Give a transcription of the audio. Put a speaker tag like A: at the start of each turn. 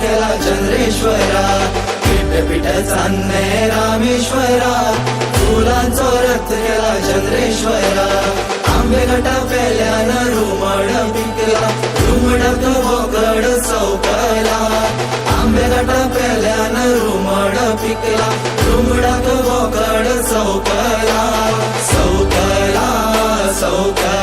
A: केला चंद्रेश्वरा, पीठ पीठ चांदणे रामेश्वरा, फुलांचो रथ केला चंद्रेश्वरा, आंबे घटा पेल्यानं रुमड पिकला, रुमडात बोकड चौकला, आंबे घटा पेल्यानं रुमड पिकला, रुमडात बोकड चौकला, चौकला चौकला